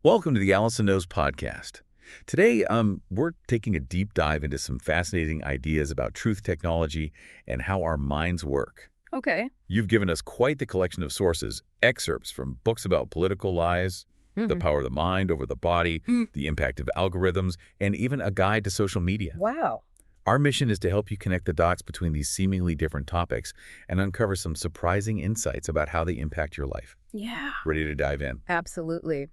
Welcome to the Allison Knows podcast. Today, we're taking a deep dive into some fascinating ideas about truth technology and how our minds work. Okay. You've given us quite the collection of sources, excerpts from books about political lies, the power of the mind over the body, the impact of algorithms, and even a guide to social media. Wow. Our mission is to help you connect the dots between these seemingly different topics and uncover some surprising insights about how they impact your life. Yeah. Ready to dive in? Absolutely.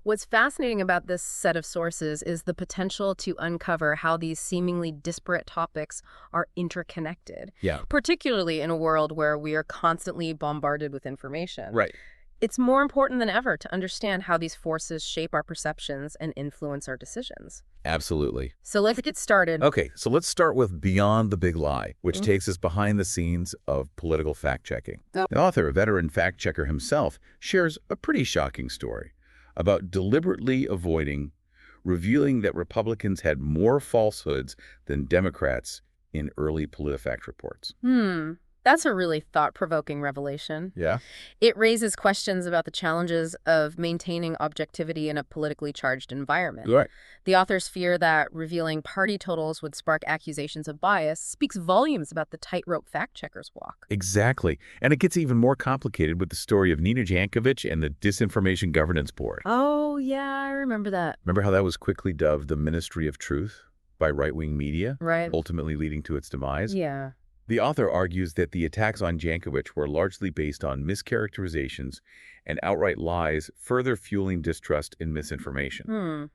What's fascinating about this set of sources is the potential to uncover how these seemingly disparate topics are interconnected, Yeah. particularly in a world where we are constantly bombarded with information. Right. It's more important than ever to understand how these forces shape our perceptions and influence our decisions. Absolutely. So let's get started. Okay, so let's start with Beyond the Big Lie, which takes us behind the scenes of political fact-checking. Oh. The author, a veteran fact-checker himself, shares a pretty shocking story about deliberately avoiding revealing that Republicans had more falsehoods than Democrats in early PolitiFact reports. That's a really thought-provoking revelation. Yeah? It raises questions about the challenges of maintaining objectivity in a politically charged environment. Right. The authors fear that revealing party totals would spark accusations of bias speaks volumes about the tightrope fact-checkers walk. Exactly. And it gets even more complicated with the story of Nina Jankovic and the Disinformation Governance Board. Oh, yeah, I remember that. Remember how that was quickly dubbed the Ministry of Truth by right-wing media, Right. ultimately leading to its demise? Yeah. The author argues that the attacks on Jankovic were largely based on mischaracterizations and outright lies, further fueling distrust and misinformation.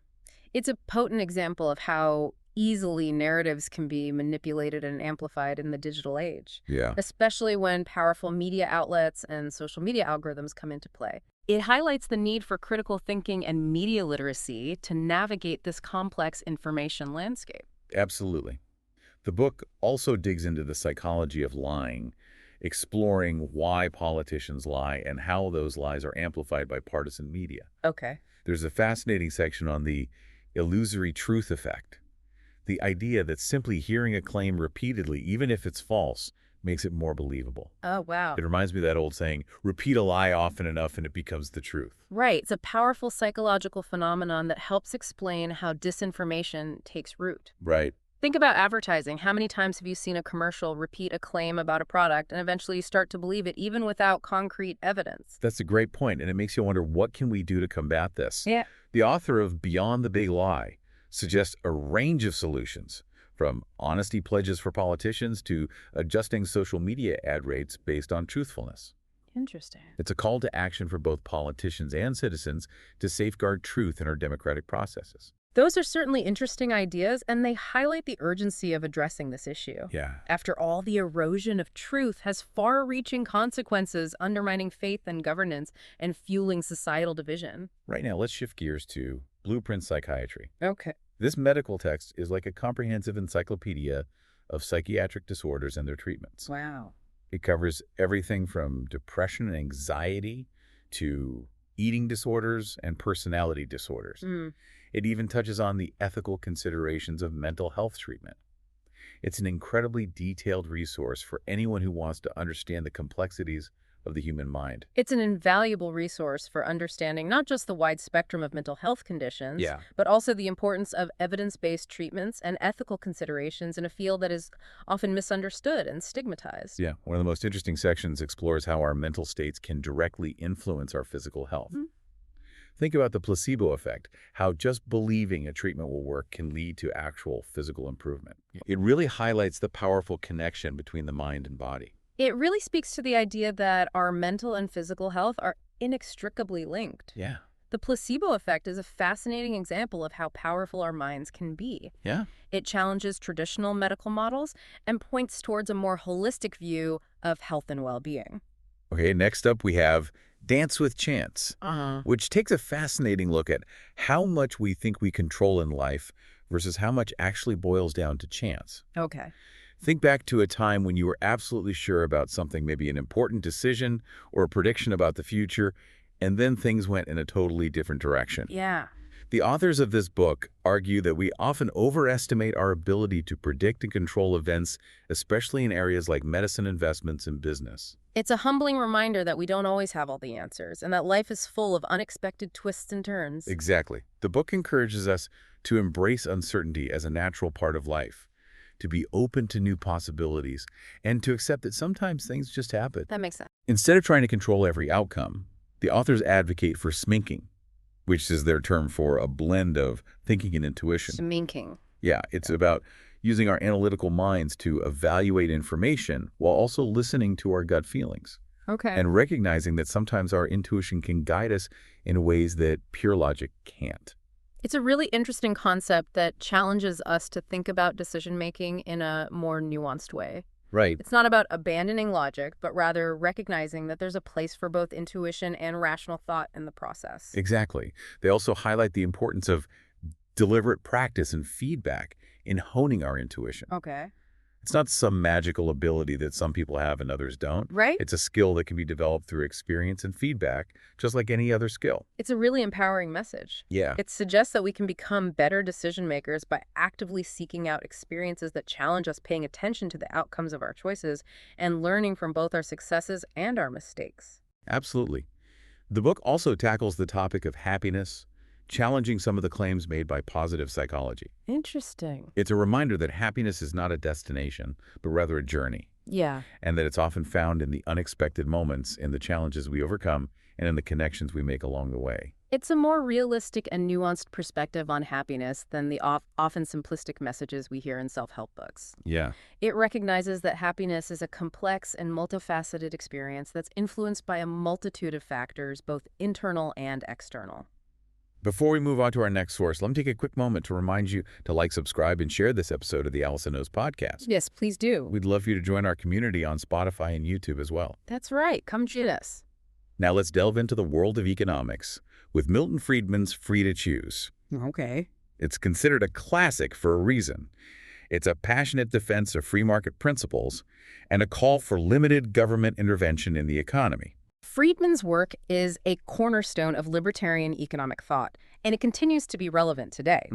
It's a potent example of how easily narratives can be manipulated and amplified in the digital age, Yeah. especially when powerful media outlets and social media algorithms come into play. It highlights the need for critical thinking and media literacy to navigate this complex information landscape. Absolutely. The book also digs into the psychology of lying, exploring why politicians lie and how those lies are amplified by partisan media. Okay. There's a fascinating section on the illusory truth effect, the idea that simply hearing a claim repeatedly, even if it's false, makes it more believable. Oh, wow. It reminds me of that old saying, repeat a lie often enough and it becomes the truth. Right. It's a powerful psychological phenomenon that helps explain how disinformation takes root. Right. Think about advertising. How many times have you seen a commercial repeat a claim about a product and eventually you start to believe it even without concrete evidence? That's a great point, and it makes you wonder, what can we do to combat this? Yeah. The author of Beyond the Big Lie suggests a range of solutions, from honesty pledges for politicians to adjusting social media ad rates based on truthfulness. Interesting. It's a call to action for both politicians and citizens to safeguard truth in our democratic processes. Those are certainly interesting ideas, and they highlight the urgency of addressing this issue. Yeah. After all, the erosion of truth has far-reaching consequences, undermining faith and governance and fueling societal division. Right now, let's shift gears to Blueprint Psychiatry. Okay. This medical text is like a comprehensive encyclopedia of psychiatric disorders and their treatments. Wow. It covers everything from depression and anxiety to eating disorders and personality disorders. It even touches on the ethical considerations of mental health treatment. It's an incredibly detailed resource for anyone who wants to understand the complexities of the human mind. It's an invaluable resource for understanding not just the wide spectrum of mental health conditions, Yeah. but also the importance of evidence-based treatments and ethical considerations in a field that is often misunderstood and stigmatized. Yeah, one of the most interesting sections explores how our mental states can directly influence our physical health. Think about the placebo effect, how just believing a treatment will work can lead to actual physical improvement. It really highlights the powerful connection between the mind and body. It really speaks to the idea that our mental and physical health are inextricably linked. Yeah. The placebo effect is a fascinating example of how powerful our minds can be. Yeah. It challenges traditional medical models and points towards a more holistic view of health and well-being. Okay, next up we have Dance with Chance, which takes a fascinating look at how much we think we control in life versus how much actually boils down to chance. Okay. Think back to a time when you were absolutely sure about something, maybe an important decision or a prediction about the future, and then things went in a totally different direction. Yeah. The authors of this book argue that we often overestimate our ability to predict and control events, especially in areas like medicine, investments, and business. It's a humbling reminder that we don't always have all the answers and that life is full of unexpected twists and turns. Exactly. The book encourages us to embrace uncertainty as a natural part of life, to be open to new possibilities, and to accept that sometimes things just happen. That makes sense. Instead of trying to control every outcome, the authors advocate for sminking, which is their term for a blend of thinking and intuition. Sminking. Yeah, it's about using our analytical minds to evaluate information while also listening to our gut feelings Okay. and recognizing that sometimes our intuition can guide us in ways that pure logic can't. It's a really interesting concept that challenges us to think about decision-making in a more nuanced way. Right. It's not about abandoning logic, but rather recognizing that there's a place for both intuition and rational thought in the process. Exactly. They also highlight the importance of deliberate practice and feedback in honing our intuition. Okay. It's not some magical ability that some people have and others don't. Right? It's a skill that can be developed through experience and feedback, just like any other skill. It's a really empowering message. Yeah. It suggests that we can become better decision makers by actively seeking out experiences that challenge us, paying attention to the outcomes of our choices, and learning from both our successes and our mistakes. Absolutely. The book also tackles the topic of happiness, challenging some of the claims made by positive psychology. Interesting. It's a reminder that happiness is not a destination, but rather a journey, Yeah. and that it's often found in the unexpected moments, in the challenges we overcome, and in the connections we make along the way. It's a more realistic and nuanced perspective on happiness than the often simplistic messages we hear in self-help books. Yeah. It recognizes that happiness is a complex and multifaceted experience that's influenced by a multitude of factors, both internal and external. Before we move on to our next source, let me take a quick moment to remind you to like, subscribe, and share this episode of the Allison Knows podcast. Yes, please do. We'd love for you to join our community on Spotify and YouTube as well. That's right. Come join us. Now let's delve into the world of economics with Milton Friedman's Free to Choose. Okay. It's considered a classic for a reason. It's a passionate defense of free market principles and a call for limited government intervention in the economy. Friedman's work is a cornerstone of libertarian economic thought, and it continues to be relevant today.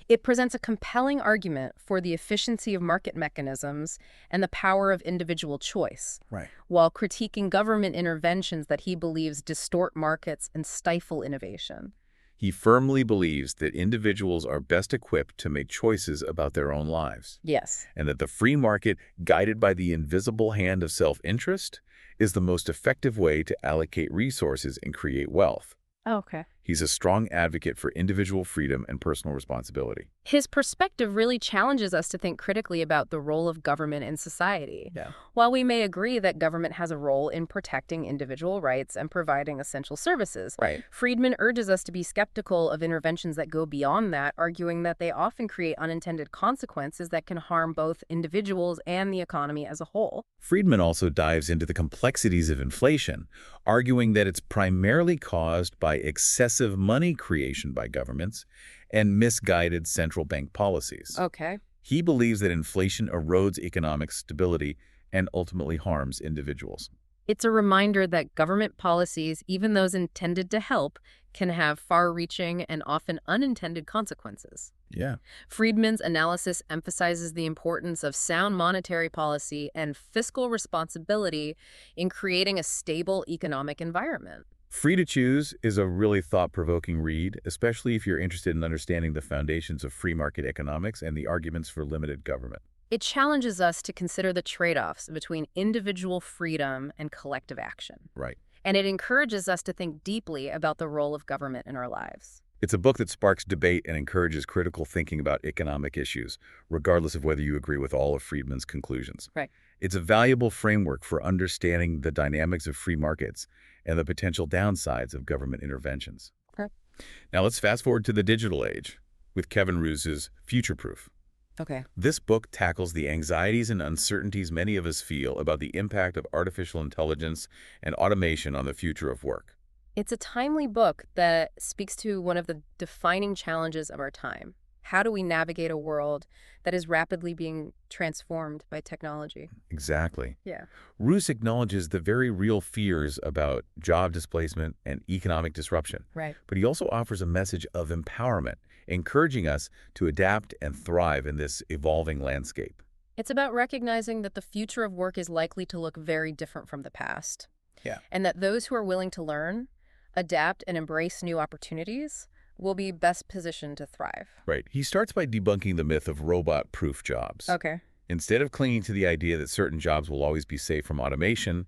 It presents a compelling argument for the efficiency of market mechanisms and the power of individual choice, Right. while critiquing government interventions that he believes distort markets and stifle innovation. He firmly believes that individuals are best equipped to make choices about their own lives, Yes. and that the free market, guided by the invisible hand of self-interest, is the most effective way to allocate resources and create wealth. Okay. He's a strong advocate for individual freedom and personal responsibility. His perspective really challenges us to think critically about the role of government in society. Yeah. While we may agree that government has a role in protecting individual rights and providing essential services, Right. Friedman urges us to be skeptical of interventions that go beyond that, arguing that they often create unintended consequences that can harm both individuals and the economy as a whole. Friedman also dives into the complexities of inflation, arguing that it's primarily caused by excessive money creation by governments and misguided central bank policies. Okay. He believes that inflation erodes economic stability and ultimately harms individuals. It's a reminder that government policies, even those intended to help, can have far-reaching and often unintended consequences. Yeah. Friedman's analysis emphasizes the importance of sound monetary policy and fiscal responsibility in creating a stable economic environment. Free to Choose is a really thought-provoking read, especially if you're interested in understanding the foundations of free market economics and the arguments for limited government. It challenges us to consider the trade-offs between individual freedom and collective action. Right. And it encourages us to think deeply about the role of government in our lives. It's a book that sparks debate and encourages critical thinking about economic issues, regardless of whether you agree with all of Friedman's conclusions. Right. It's a valuable framework for understanding the dynamics of free markets and the potential downsides of government interventions. Okay. Now let's fast forward to the digital age with Kevin Roose's Future Proof. Okay. This book tackles the anxieties and uncertainties many of us feel about the impact of artificial intelligence and automation on the future of work. It's a timely book that speaks to one of the defining challenges of our time. How do we navigate a world that is rapidly being transformed by technology? Exactly. Yeah. Roos acknowledges the very real fears about job displacement and economic disruption, Right. but he also offers a message of empowerment, encouraging us to adapt and thrive in this evolving landscape. It's about recognizing that the future of work is likely to look very different from the past, Yeah. and that those who are willing to learn, adapt, and embrace new opportunities will be best positioned to thrive. Right. He starts by debunking the myth of robot-proof jobs. Okay. Instead of clinging to the idea that certain jobs will always be safe from automation,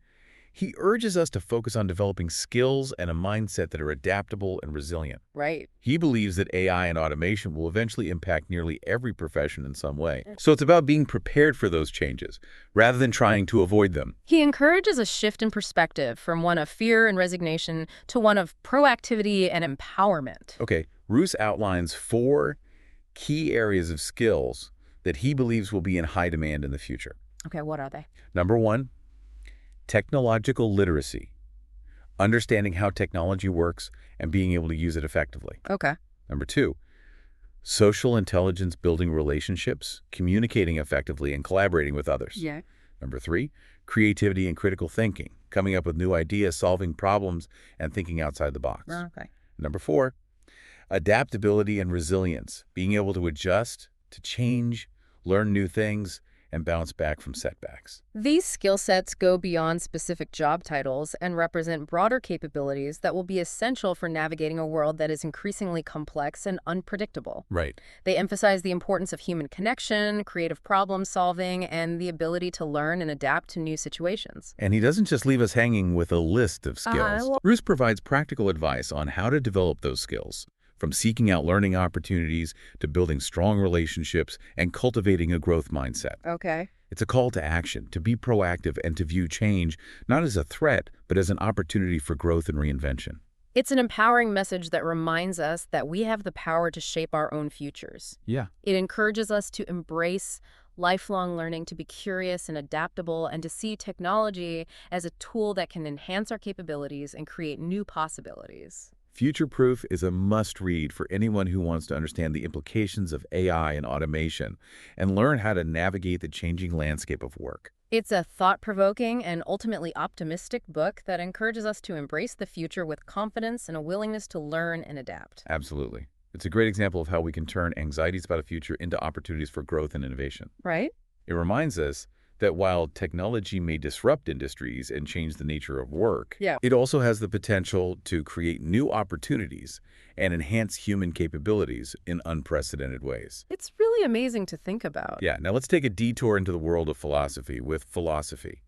he urges us to focus on developing skills and a mindset that are adaptable and resilient. Right. He believes that AI and automation will eventually impact nearly every profession in some way. So it's about being prepared for those changes, rather than trying to avoid them. He encourages a shift in perspective from one of fear and resignation to one of proactivity and empowerment. Okay, Roos outlines 4 key areas of skills that he believes will be in high demand in the future. Okay, what are they? Number 1, technological literacy, understanding how technology works and being able to use it effectively. Okay. Number 2, social intelligence, building relationships, communicating effectively, and collaborating with others. Yeah. Number 3, creativity and critical thinking, coming up with new ideas, solving problems, and thinking outside the box. Okay. Number 4, adaptability and resilience, being able to adjust, to change, learn new things, and bounce back from setbacks. These skill sets go beyond specific job titles and represent broader capabilities that will be essential for navigating a world that is increasingly complex and unpredictable. Right. They emphasize the importance of human connection, creative problem solving, and the ability to learn and adapt to new situations. And he doesn't just leave us hanging with a list of skills. Roos provides practical advice on how to develop those skills, from seeking out learning opportunities to building strong relationships and cultivating a growth mindset. Okay. It's a call to action, to be proactive and to view change not as a threat, but as an opportunity for growth and reinvention. It's an empowering message that reminds us that we have the power to shape our own futures. Yeah. It encourages us to embrace lifelong learning, to be curious and adaptable, and to see technology as a tool that can enhance our capabilities and create new possibilities. Future Proof is a must-read for anyone who wants to understand the implications of AI and automation and learn how to navigate the changing landscape of work. It's a thought-provoking and ultimately optimistic book that encourages us to embrace the future with confidence and a willingness to learn and adapt. Absolutely. It's a great example of how we can turn anxieties about a future into opportunities for growth and innovation. Right? It reminds us that while technology may disrupt industries and change the nature of work, it also has the potential to create new opportunities and enhance human capabilities in unprecedented ways. It's really amazing to think about. Yeah, now let's take a detour into the world of philosophy with Philosophy,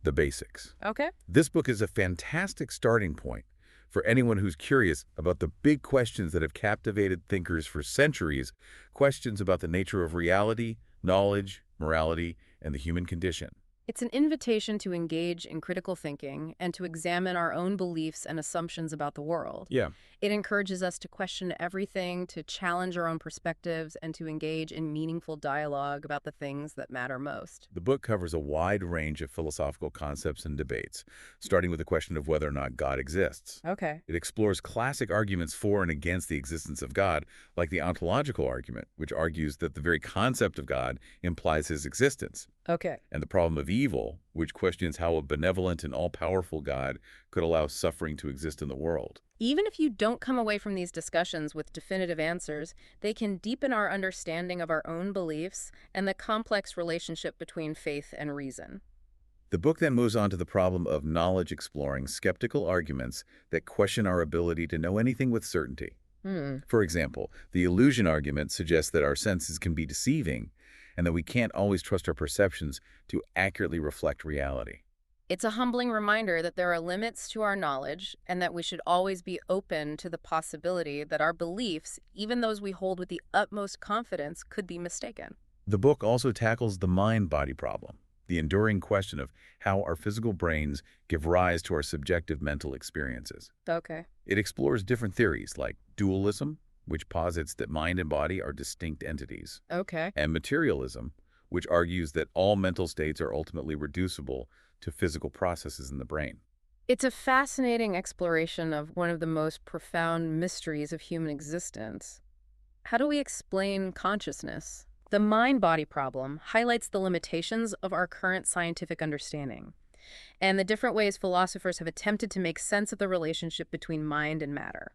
the Basics. Okay. This book is a fantastic starting point for anyone who's curious about the big questions that have captivated thinkers for centuries, questions about the nature of reality, knowledge, morality, and the human condition. It's an invitation to engage in critical thinking and to examine our own beliefs and assumptions about the world. Yeah. It encourages us to question everything, to challenge our own perspectives, and to engage in meaningful dialogue about the things that matter most. The book covers a wide range of philosophical concepts and debates, starting with the question of whether or not God exists. Okay. It explores classic arguments for and against the existence of God, like the ontological argument, which argues that the very concept of God implies his existence, Okay. and the problem of evil, which questions how a benevolent and all-powerful God could allow suffering to exist in the world. Even if you don't come away from these discussions with definitive answers, they can deepen our understanding of our own beliefs and the complex relationship between faith and reason. The book then moves on to the problem of knowledge, exploring skeptical arguments that question our ability to know anything with certainty. For example, the illusion argument suggests that our senses can be deceiving and that we can't always trust our perceptions to accurately reflect reality. It's a humbling reminder that there are limits to our knowledge and that we should always be open to the possibility that our beliefs, even those we hold with the utmost confidence, could be mistaken. The book also tackles the mind-body problem, the enduring question of how our physical brains give rise to our subjective mental experiences. Okay. It explores different theories like dualism, which posits that mind and body are distinct entities, Okay. and materialism, which argues that all mental states are ultimately reducible to physical processes in the brain. It's a fascinating exploration of one of the most profound mysteries of human existence. How do we explain consciousness? The mind-body problem highlights the limitations of our current scientific understanding and the different ways philosophers have attempted to make sense of the relationship between mind and matter.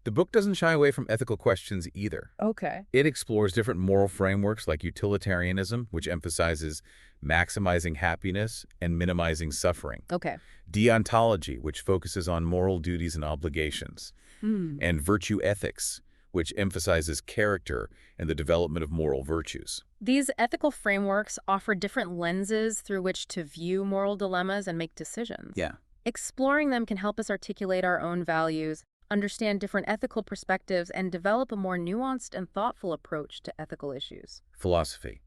The book doesn't shy away from ethical questions either. Okay. It explores different moral frameworks like utilitarianism, which emphasizes maximizing happiness and minimizing suffering. Okay. Deontology, which focuses on moral duties and obligations. And virtue ethics, which emphasizes character and the development of moral virtues. These ethical frameworks offer different lenses through which to view moral dilemmas and make decisions. Yeah. Exploring them can help us articulate our own values, understand different ethical perspectives, and develop a more nuanced and thoughtful approach to ethical issues. Philosophy.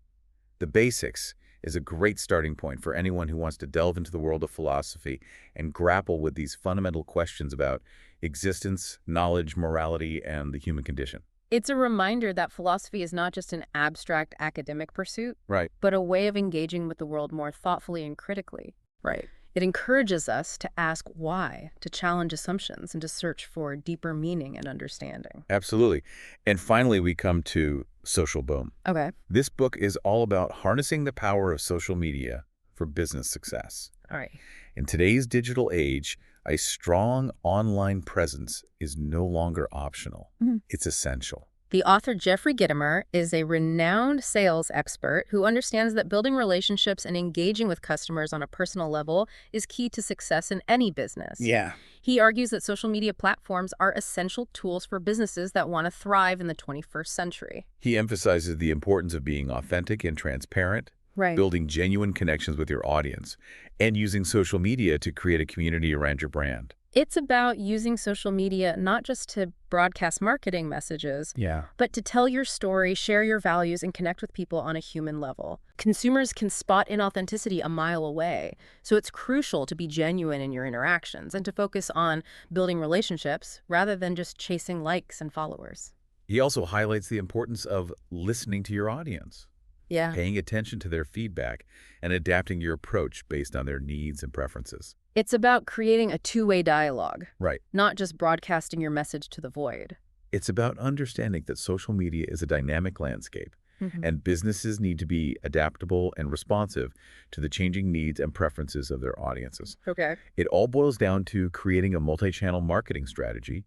The basics is a great starting point for anyone who wants to delve into the world of philosophy and grapple with these fundamental questions about existence, knowledge, morality, and the human condition. It's a reminder that philosophy is not just an abstract academic pursuit, Right. but a way of engaging with the world more thoughtfully and critically. Right. It encourages us to ask why, to challenge assumptions, and to search for deeper meaning and understanding. Absolutely. And finally, we come to Social Boom. Okay. This book is all about harnessing the power of social media for business success. All right. In today's digital age, a strong online presence is no longer optional. It's essential. The author Jeffrey Gitomer is a renowned sales expert who understands that building relationships and engaging with customers on a personal level is key to success in any business. Yeah. He argues that social media platforms are essential tools for businesses that want to thrive in the 21st century. He emphasizes the importance of being authentic and transparent, Right. building genuine connections with your audience, and using social media to create a community around your brand. It's about using social media not just to broadcast marketing messages, but to tell your story, share your values, and connect with people on a human level. Consumers can spot inauthenticity a mile away, so it's crucial to be genuine in your interactions and to focus on building relationships rather than just chasing likes and followers. He also highlights the importance of listening to your audience, Yeah. paying attention to their feedback, and adapting your approach based on their needs and preferences. It's about creating a two-way dialogue, Right. not just broadcasting your message to the void. It's about understanding that social media is a dynamic landscape, and businesses need to be adaptable and responsive to the changing needs and preferences of their audiences. Okay. It all boils down to creating a multi-channel marketing strategy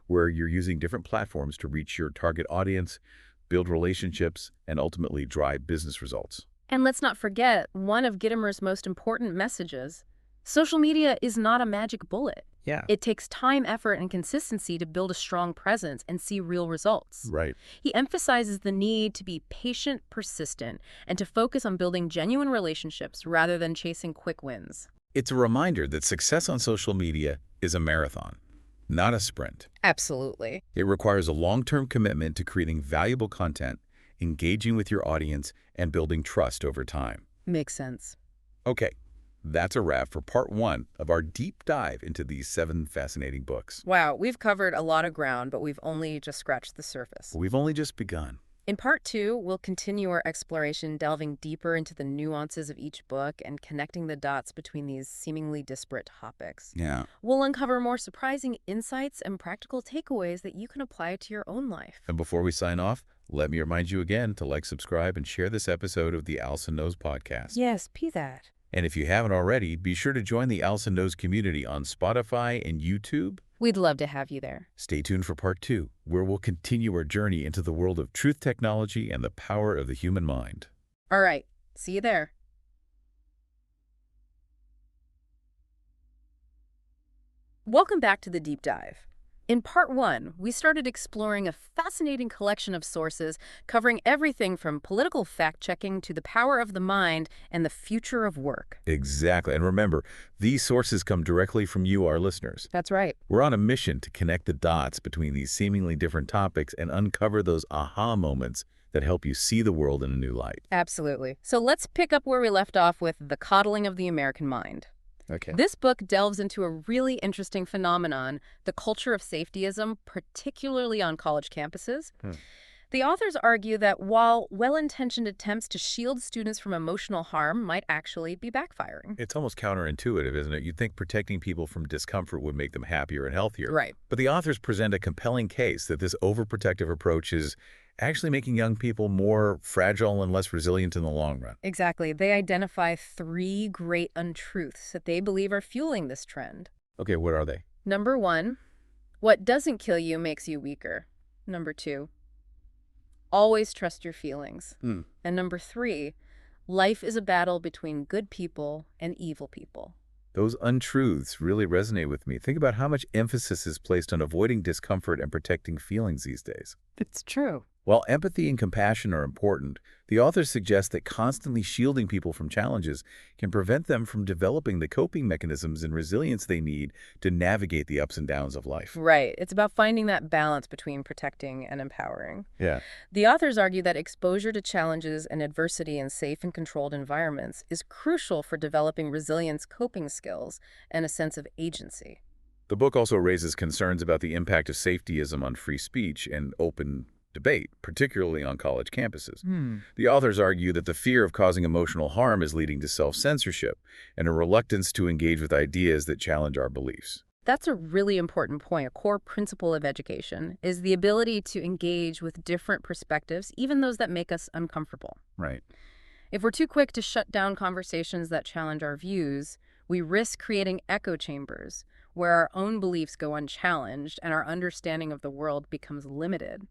where you're using different platforms to reach your target audience, build relationships, and ultimately drive business results. And let's not forget one of Gitomer's most important messages. Social media is not a magic bullet. Yeah. It takes time, effort, and consistency to build a strong presence and see real results. Right. He emphasizes the need to be patient, persistent, and to focus on building genuine relationships rather than chasing quick wins. It's a reminder that success on social media is a marathon, not a sprint. Absolutely. It requires a long-term commitment to creating valuable content, engaging with your audience, and building trust over time. Makes sense. Okay, that's a wrap for part 1 of our deep dive into these 7 fascinating books. Wow, we've covered a lot of ground, but we've only just scratched the surface. We've only just begun. In part 2, we'll continue our exploration, delving deeper into the nuances of each book and connecting the dots between these seemingly disparate topics. Yeah. We'll uncover more surprising insights and practical takeaways that you can apply to your own life. And before we sign off, let me remind you again to like, subscribe, and share this episode of the Allison Knows podcast. Yes, be that. And if you haven't already, be sure to join the Allison Knows community on Spotify and YouTube. We'd love to have you there. Stay tuned for part 2, where we'll continue our journey into the world of truth technology and the power of the human mind. All right, see you there. Welcome back to the deep dive. In part 1, we started exploring a fascinating collection of sources covering everything from political fact-checking to the power of the mind and the future of work. Exactly. And remember, these sources come directly from you, our listeners. That's right. We're on a mission to connect the dots between these seemingly different topics and uncover those aha moments that help you see the world in a new light. Absolutely. So let's pick up where we left off with the coddling of the American mind. Okay. This book delves into a really interesting phenomenon, the culture of safetyism, particularly on college campuses. The authors argue that while well-intentioned attempts to shield students from emotional harm might actually be backfiring. It's almost counterintuitive, isn't it? You'd think protecting people from discomfort would make them happier and healthier. Right. But the authors present a compelling case that this overprotective approach is actually making young people more fragile and less resilient in the long run. Exactly. They identify 3 great untruths that they believe are fueling this trend. Okay, what are they? Number 1, What doesn't kill you makes you weaker. Number 2, always trust your feelings. And number 3, life is a battle between good people and evil people. Those untruths really resonate with me. Think about how much emphasis is placed on avoiding discomfort and protecting feelings these days. It's true. While empathy and compassion are important, the authors suggest that constantly shielding people from challenges can prevent them from developing the coping mechanisms and resilience they need to navigate the ups and downs of life. Right. It's about finding that balance between protecting and empowering. Yeah. The authors argue that exposure to challenges and adversity in safe and controlled environments is crucial for developing resilience, coping skills, and a sense of agency. The book also raises concerns about the impact of safetyism on free speech and open debate, particularly on college campuses. The authors argue that the fear of causing emotional harm is leading to self-censorship and a reluctance to engage with ideas that challenge our beliefs. That's a really important point. A core principle of education is the ability to engage with different perspectives, even those that make us uncomfortable. Right. If we're too quick to shut down conversations that challenge our views, we risk creating echo chambers where our own beliefs go unchallenged and our understanding of the world becomes limited.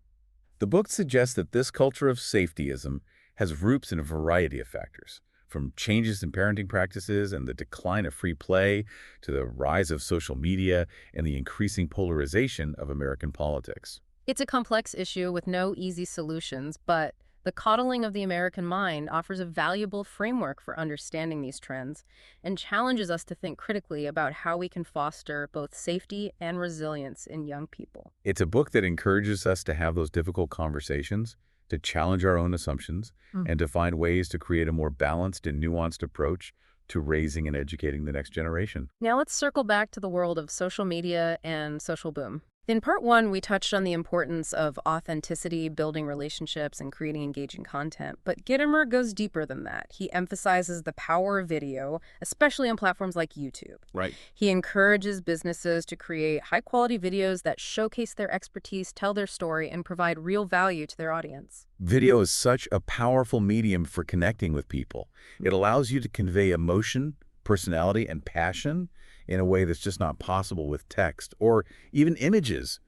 The book suggests that this culture of safetyism has roots in a variety of factors, from changes in parenting practices and the decline of free play to the rise of social media and the increasing polarization of American politics. It's a complex issue with no easy solutions, but the coddling of the American mind offers a valuable framework for understanding these trends and challenges us to think critically about how we can foster both safety and resilience in young people. It's a book that encourages us to have those difficult conversations, to challenge our own assumptions, and to find ways to create a more balanced and nuanced approach to raising and educating the next generation. Now let's circle back to the world of social media and social boom. In part 1, we touched on the importance of authenticity, building relationships, and creating engaging content. But Gitomer goes deeper than that. He emphasizes the power of video, especially on platforms like YouTube. Right. He encourages businesses to create high-quality videos that showcase their expertise, tell their story, and provide real value to their audience. Video is such a powerful medium for connecting with people. It allows you to convey emotion, personality, and passion in a way that's just not possible with text or even images.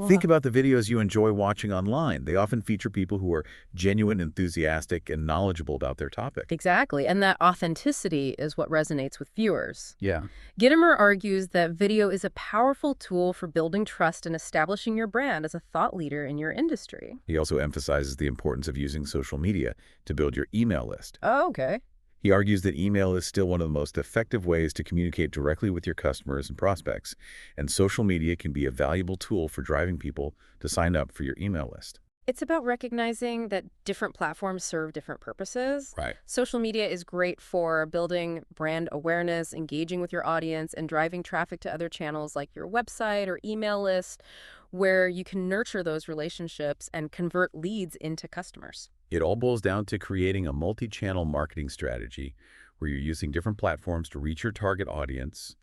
Think about the videos you enjoy watching online. They often feature people who are genuine, enthusiastic, and knowledgeable about their topic. Exactly, and that authenticity is what resonates with viewers. Yeah. Gitomer argues that video is a powerful tool for building trust and establishing your brand as a thought leader in your industry. He also emphasizes the importance of using social media to build your email list. Oh, okay. He argues that email is still one of the most effective ways to communicate directly with your customers and prospects, and social media can be a valuable tool for driving people to sign up for your email list. It's about recognizing that different platforms serve different purposes. Right. Social media is great for building brand awareness, engaging with your audience, and driving traffic to other channels like your website or email list, where you can nurture those relationships and convert leads into customers. It all boils down to creating a multi-channel marketing strategy where you're using different platforms to reach your target audience,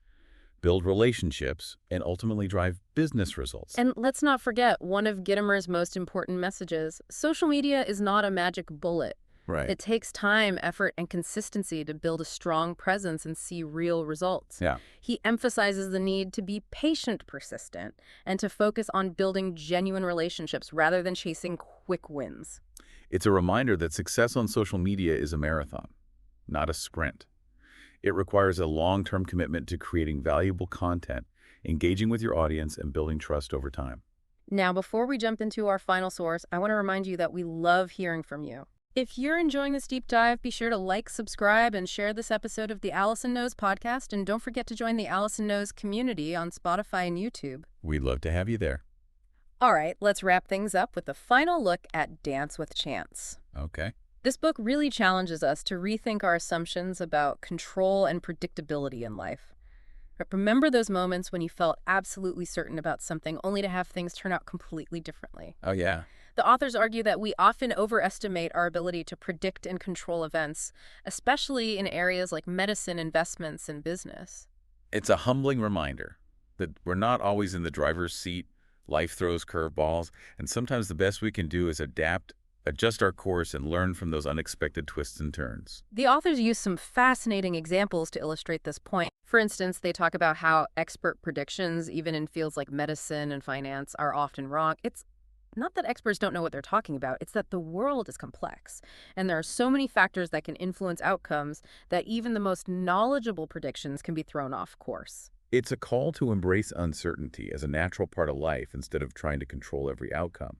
build relationships, and ultimately drive business results. And let's not forget one of Gitomer's most important messages. Social media is not a magic bullet. Right. It takes time, effort, and consistency to build a strong presence and see real results. Yeah. He emphasizes the need to be patient, persistent, and to focus on building genuine relationships rather than chasing quick wins. It's a reminder that success on social media is a marathon, not a sprint. It requires a long-term commitment to creating valuable content, engaging with your audience, and building trust over time. Now, before we jump into our final source, I want to remind you that we love hearing from you. If you're enjoying this deep dive, be sure to like, subscribe, and share this episode of the Allison Knows podcast. And don't forget to join the Allison Knows community on Spotify and YouTube. We'd love to have you there. All right, let's wrap things up with a final look at Dance with Chance. Okay. This book really challenges us to rethink our assumptions about control and predictability in life. Remember those moments when you felt absolutely certain about something only to have things turn out completely differently. Oh, yeah. The authors argue that we often overestimate our ability to predict and control events, especially in areas like medicine, investments, and business. It's a humbling reminder that we're not always in the driver's seat. Life throws curveballs, and sometimes the best we can do is adapt, adjust our course, and learn from those unexpected twists and turns. The authors use some fascinating examples to illustrate this point. For instance, they talk about how expert predictions, even in fields like medicine and finance, are often wrong. It's not that experts don't know what they're talking about, it's that the world is complex. And there are so many factors that can influence outcomes that even the most knowledgeable predictions can be thrown off course. It's a call to embrace uncertainty as a natural part of life instead of trying to control every outcome.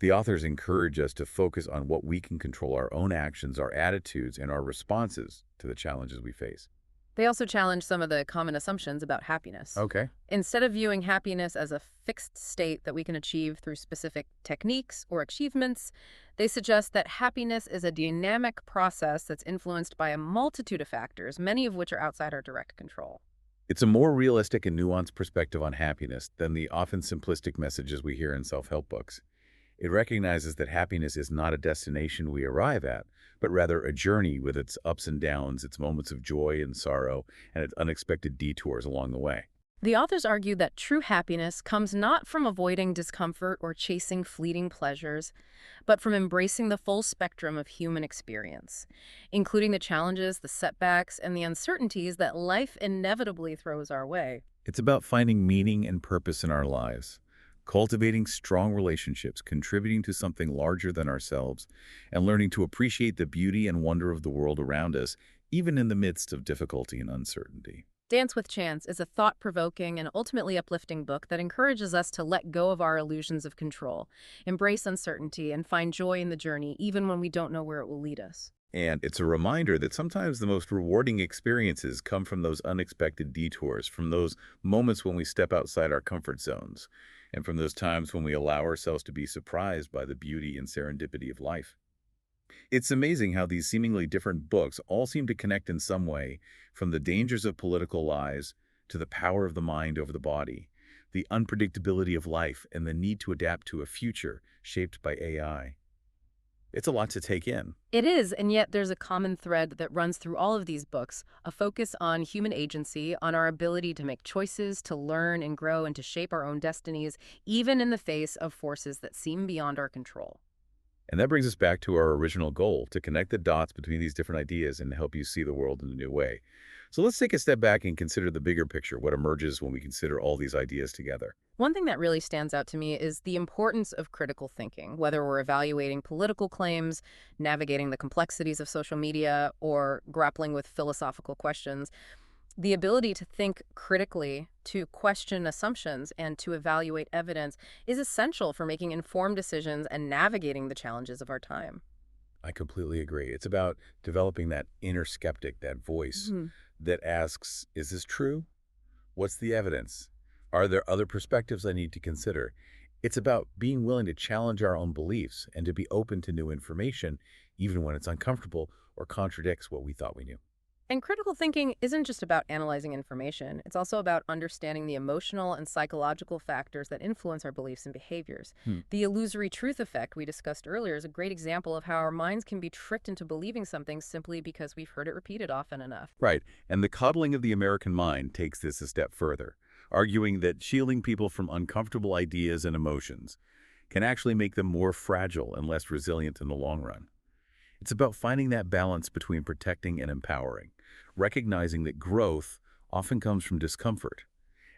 The authors encourage us to focus on what we can control: our own actions, our attitudes, and our responses to the challenges we face. They also challenge some of the common assumptions about happiness. Okay. Instead of viewing happiness as a fixed state that we can achieve through specific techniques or achievements, they suggest that happiness is a dynamic process that's influenced by a multitude of factors, many of which are outside our direct control. It's a more realistic and nuanced perspective on happiness than the often simplistic messages we hear in self-help books. It recognizes that happiness is not a destination we arrive at, but rather a journey with its ups and downs, its moments of joy and sorrow, and its unexpected detours along the way. The authors argue that true happiness comes not from avoiding discomfort or chasing fleeting pleasures, but from embracing the full spectrum of human experience, including the challenges, the setbacks, and the uncertainties that life inevitably throws our way. It's about finding meaning and purpose in our lives, cultivating strong relationships, contributing to something larger than ourselves, and learning to appreciate the beauty and wonder of the world around us, even in the midst of difficulty and uncertainty. Dance with Chance is a thought-provoking and ultimately uplifting book that encourages us to let go of our illusions of control, embrace uncertainty, and find joy in the journey, even when we don't know where it will lead us. And it's a reminder that sometimes the most rewarding experiences come from those unexpected detours, from those moments when we step outside our comfort zones, and from those times when we allow ourselves to be surprised by the beauty and serendipity of life. It's amazing how these seemingly different books all seem to connect in some way, from the dangers of political lies to the power of the mind over the body, the unpredictability of life, and the need to adapt to a future shaped by AI. It's a lot to take in. It is, and yet there's a common thread that runs through all of these books, a focus on human agency, on our ability to make choices, to learn and grow, and to shape our own destinies, even in the face of forces that seem beyond our control. And that brings us back to our original goal, to connect the dots between these different ideas and help you see the world in a new way. So let's take a step back and consider the bigger picture, what emerges when we consider all these ideas together. One thing that really stands out to me is the importance of critical thinking, whether we're evaluating political claims, navigating the complexities of social media, or grappling with philosophical questions. The ability to think critically, to question assumptions, and to evaluate evidence is essential for making informed decisions and navigating the challenges of our time. I completely agree. It's about developing that inner skeptic, that voice that asks, is this true? What's the evidence? Are there other perspectives I need to consider? It's about being willing to challenge our own beliefs and to be open to new information, even when it's uncomfortable or contradicts what we thought we knew. And critical thinking isn't just about analyzing information. It's also about understanding the emotional and psychological factors that influence our beliefs and behaviors. The illusory truth effect we discussed earlier is a great example of how our minds can be tricked into believing something simply because we've heard it repeated often enough. Right, and the coddling of the American mind takes this a step further, arguing that shielding people from uncomfortable ideas and emotions can actually make them more fragile and less resilient in the long run. It's about finding that balance between protecting and empowering, recognizing that growth often comes from discomfort,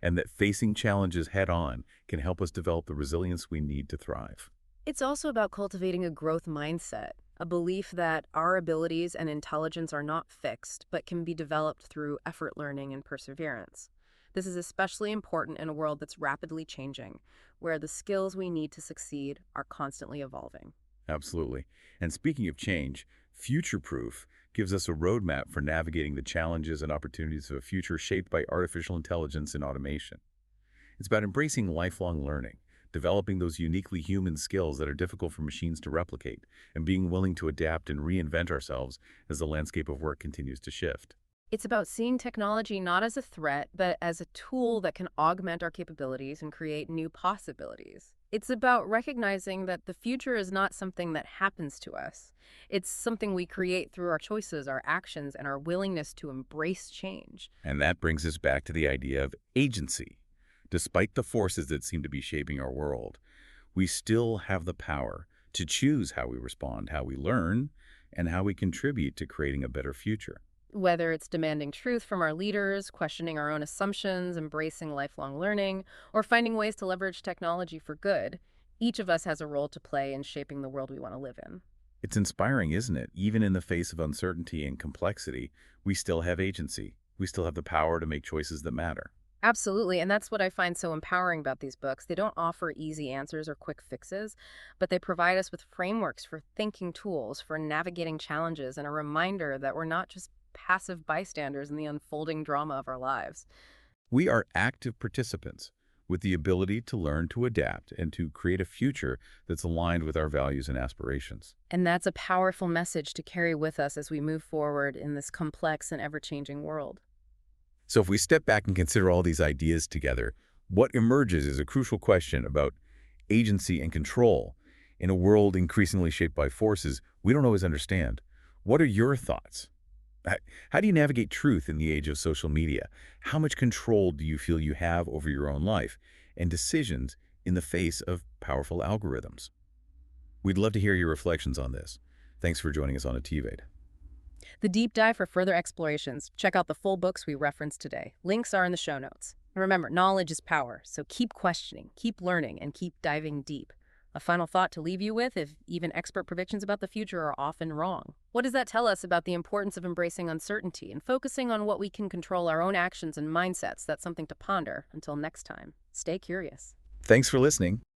and that facing challenges head-on can help us develop the resilience we need to thrive. It's also about cultivating a growth mindset, a belief that our abilities and intelligence are not fixed, but can be developed through effort learning and perseverance. This is especially important in a world that's rapidly changing, where the skills we need to succeed are constantly evolving. Absolutely. And speaking of change, future-proof gives us a roadmap for navigating the challenges and opportunities of a future shaped by artificial intelligence and automation. It's about embracing lifelong learning, developing those uniquely human skills that are difficult for machines to replicate, and being willing to adapt and reinvent ourselves as the landscape of work continues to shift. It's about seeing technology not as a threat, but as a tool that can augment our capabilities and create new possibilities. It's about recognizing that the future is not something that happens to us. It's something we create through our choices, our actions, and our willingness to embrace change. And that brings us back to the idea of agency. Despite the forces that seem to be shaping our world, we still have the power to choose how we respond, how we learn, and how we contribute to creating a better future. Whether it's demanding truth from our leaders, questioning our own assumptions, embracing lifelong learning, or finding ways to leverage technology for good, each of us has a role to play in shaping the world we want to live in. It's inspiring, isn't it? Even in the face of uncertainty and complexity, we still have agency. We still have the power to make choices that matter. Absolutely, and that's what I find so empowering about these books. They don't offer easy answers or quick fixes, but they provide us with frameworks for thinking tools, for navigating challenges, and a reminder that we're not just passive bystanders in the unfolding drama of our lives. We are active participants with the ability to learn to adapt and to create a future that's aligned with our values and aspirations. And that's a powerful message to carry with us as we move forward in this complex and ever-changing world. So if we step back and consider all these ideas together, what emerges is a crucial question about agency and control in a world increasingly shaped by forces we don't always understand. What are your thoughts? How do you navigate truth in the age of social media? How much control do you feel you have over your own life and decisions in the face of powerful algorithms? We'd love to hear your reflections on this. Thanks for joining us on Ativate. The deep dive for further explorations, check out the full books we referenced today. Links are in the show notes. And remember, knowledge is power, so keep questioning, keep learning, and keep diving deep. A final thought to leave you with: if even expert predictions about the future are often wrong, what does that tell us about the importance of embracing uncertainty and focusing on what we can control our own actions and mindsets? That's something to ponder. Until next time, stay curious. Thanks for listening.